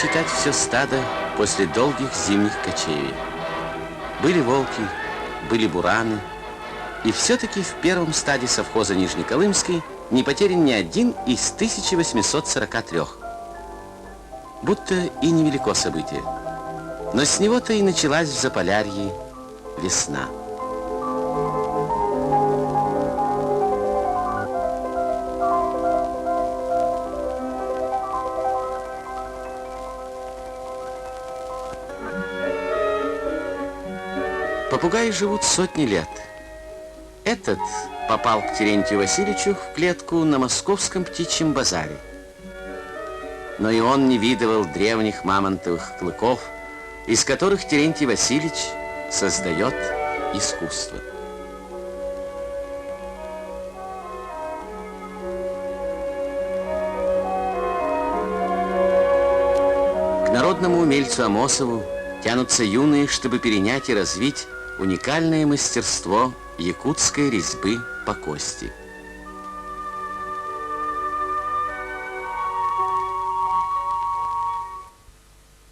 пересчитать все стадо после долгих зимних кочевий. Были волки, были бураны, и все-таки в первом стаде совхоза Нижнеколымский не потерян ни один из 1843. Будто и невелико событие. Но с него-то и началась в Заполярье весна. Попугаи живут сотни лет. Этот попал к Терентию Васильевичу в клетку на московском птичьем базаре. Но и он не видывал древних мамонтовых клыков, из которых Терентий Васильевич создает искусство. К народному умельцу Амосову тянутся юные, чтобы перенять и развить уникальное мастерство якутской резьбы по кости.